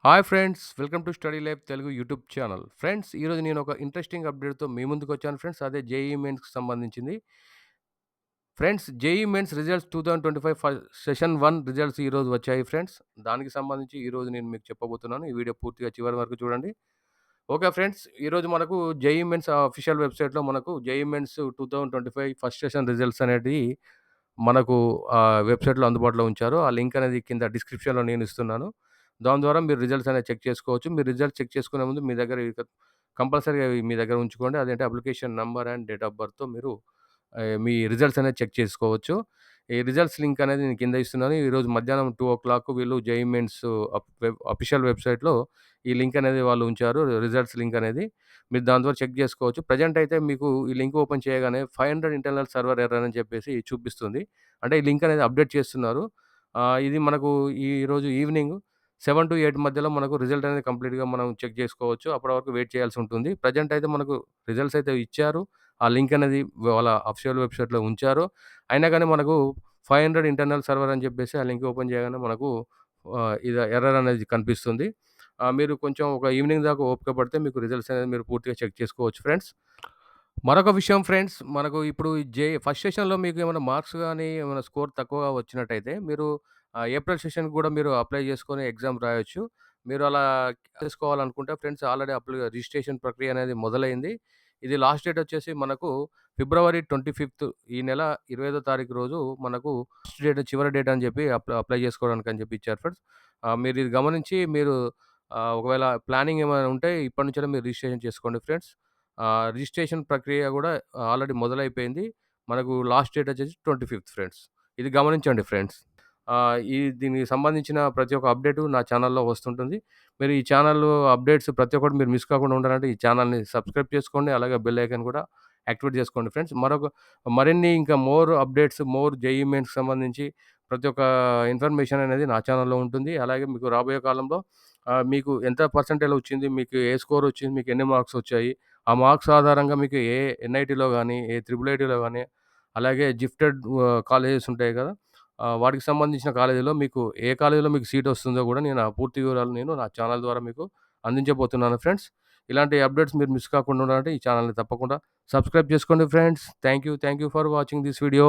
Hi friends! Welcome to study life Telugu YouTube channel. Friends, ఈరోజు నేను ఒక ఇంట్రెస్టింగ్ అప్డేట్‌తో మీ ముందుకొచ్చాను friends. అదే జేఈఈ మెయిన్స్‌కి సంబంధించింది. Friends, JEE mains results 2025 session 1 results ఈరోజు వచ్చాయి ఫ్రెండ్స్. దానికి సంబంధించి ఈరోజు నేను మీకు చెప్పబోతున్నాను. ఈ వీడియో పూర్తిగా చివరి వరకు చూడండి. ఓకే ఫ్రెండ్స్, ఈరోజు మనకు జేఈఈ మెయిన్స్ అఫీషియల్ వెబ్‌సైట్‌లో మనకు JEE mains 2025 first session results అనేటివి మనకు వెబ్‌సైట్‌లో అందుబాటులో ఉంచారు. ఆ లింక్ అనేది కింద డిస్క్రిప్షన్‌లో నేను ఇస్తున్నాను. దాని ద్వారా మీరు రిజల్ట్స్ అనేది చెక్ చేసుకోవచ్చు. మీరు రిజల్ట్స్ చెక్ చేసుకునే ముందు మీ దగ్గర కంపల్సరీగా ఇవి మీ దగ్గర ఉంచుకోండి. అదేంటి application number and date of బర్త్‌తో మీరు మీ రిజల్ట్స్ అనేది చెక్ చేసుకోవచ్చు. ఈ రిజల్ట్స్ లింక్ అనేది నేను కింద ఇస్తున్నాను. ఈరోజు మధ్యాహ్నం 2:00 వీళ్ళు జేఈఈ మెయిన్స్ అఫీషియల్ వెబ్‌సైట్‌లో ఈ లింక్ అనేది వాళ్ళు ఉంచారు. రిజల్ట్స్ లింక్ అనేది. మీరు దాని ద్వారా చెక్ చేసుకోవచ్చు. ప్రెజెంట్ అయితే మీకు ఈ లింక్ ఓపెన్ చేయగానే 500 ఇంటర్నల్ సర్వర్ ఎర్రర్ అని చెప్పేసి చూపిస్తుంది. అంటే ఈ లింక్ అనేది అప్డేట్ చేస్తున్నారు. ఇది మనకు ఈరోజు ఈవినింగ్ 7-8 మధ్యలో మనకు రిజల్ట్ అనేది కంప్లీట్‌గా మనం చెక్ చేసుకోవచ్చు. అప్పటి వరకు వెయిట్ చేయాల్సి ఉంటుంది. ప్రెజెంట్ అయితే మనకు రిజల్ట్స్ అయితే ఇచ్చారు. ఆ లింక్ అనేది వాళ్ళ అఫీషియల్ వెబ్‌సైట్‌లో ఉంచారు. అయినా గాని మనకు 500 ఇంటర్నల్ సర్వర్ అని చెప్పేసి ఆ లింక్ ఓపెన్ చేయగానే మనకు ఇది ఎర్రర్ అనేది కనిపిస్తుంది. మీరు కొంచెం ఒక ఈవినింగ్ దాకా ఓపిక పడితే మీకు రిజల్ట్స్ అనేది మీరు పూర్తిగా చెక్ చేసుకోవచ్చు ఫ్రెండ్స్. మరొక విషయం ఫ్రెండ్స్, మనకు ఇప్పుడు ఫస్ట్ సెషన్‌లో మీకు ఏమైనా మార్క్స్ గాని, ఏమైనా స్కోర్ తక్కువగా వచ్చినట్టయితే మీరు ఏప్రిల్ సెషన్‌కి గూడా మీరు అప్లై చేసుకొని ఎగ్జామ్ రాయొచ్చు. మీరు అలా చేసుకోవాలనుకుంటే ఫ్రెండ్స్, ఆల్రెడీ రిజిస్ట్రేషన్ ప్రక్రియ అనేది మొదలైంది. ఇది లాస్ట్ డేట్ వచ్చేసి మనకు ఫిబ్రవరి 25 ఈ నెల 25దో తారీఖు రోజు మనకు లాస్ట్ డేట్, చివరి డేట్ అని చెప్పి అప్లై చేసుకోవడానికి అని చెప్పి ఇచ్చారు ఫ్రెండ్స్. మీరు ఇది గమనించి మీరు ఒకవేళ ప్లానింగ్ ఏమైనా ఉంటే ఇప్పటి నుంచే మీరు రిజిస్ట్రేషన్ చేసుకోండి ఫ్రెండ్స్. రిజిస్ట్రేషన్ ప్రక్రియ గూడా ఆల్రెడీ మొదలైపోయింది. మనకు లాస్ట్ డేట్ వచ్చేసి 25 ఫ్రెండ్స్. ఇది గమనించండి ఫ్రెండ్స్. దీనికి సంబంధించిన ప్రతి ఒక్క అప్డేటు నా ఛానల్‌లో వస్తుంటుంది. మీరు ఈ ఛానల్ అప్డేట్స్ ప్రతి ఒక్కటి మీరు మిస్ కాకుండా ఉండాలంటే ఈ ఛానల్‌ని సబ్స్క్రైబ్ చేసుకోండి. అలాగే బెల్ ఐకాన్ కూడా యాక్టివేట్ చేసుకోండి ఫ్రెండ్స్. మరిన్ని ఇంకా మోర్ అప్డేట్స్, మోర్ జేఈఈ మెయిన్స్‌కి సంబంధించి ప్రతి ఒక్క ఇన్ఫర్మేషన్ అనేది నా ఛానల్‌లో ఉంటుంది. అలాగే మీకు రాబోయే కాలంలో మీకు ఎంత పర్సెంటేజ్ వచ్చింది, మీకు ఏ స్కోర్ వచ్చింది, మీకు ఎన్ని మార్క్స్ వచ్చాయి, ఆ మార్క్స్ ఆధారంగా మీకు ఏ ఎన్ఐటీలో గాని, ఏ త్రిబుల్ ఐటీలో గాని, అలాగే జిఫ్టెడ్ కాలేజెస్ ఉంటాయి కదా! వాటికి సంబంధించిన కాలేజీలో మీకు ఏ కాలేజీలో మీకు సీట్ వస్తుందో గూడా నేను ఆ పూర్తి వివరాలు నేను నా ఛానల్ ద్వారా మీకు అందించబోతున్నాను ఫ్రెండ్స్. ఇలాంటి అప్డేట్స్ మీరు మిస్ కాకుండా ఉండాలంటే ఈ ఛానల్‌ని తప్పకుండా సబ్స్క్రైబ్ చేసుకోండి friends. Thank you for watching this video.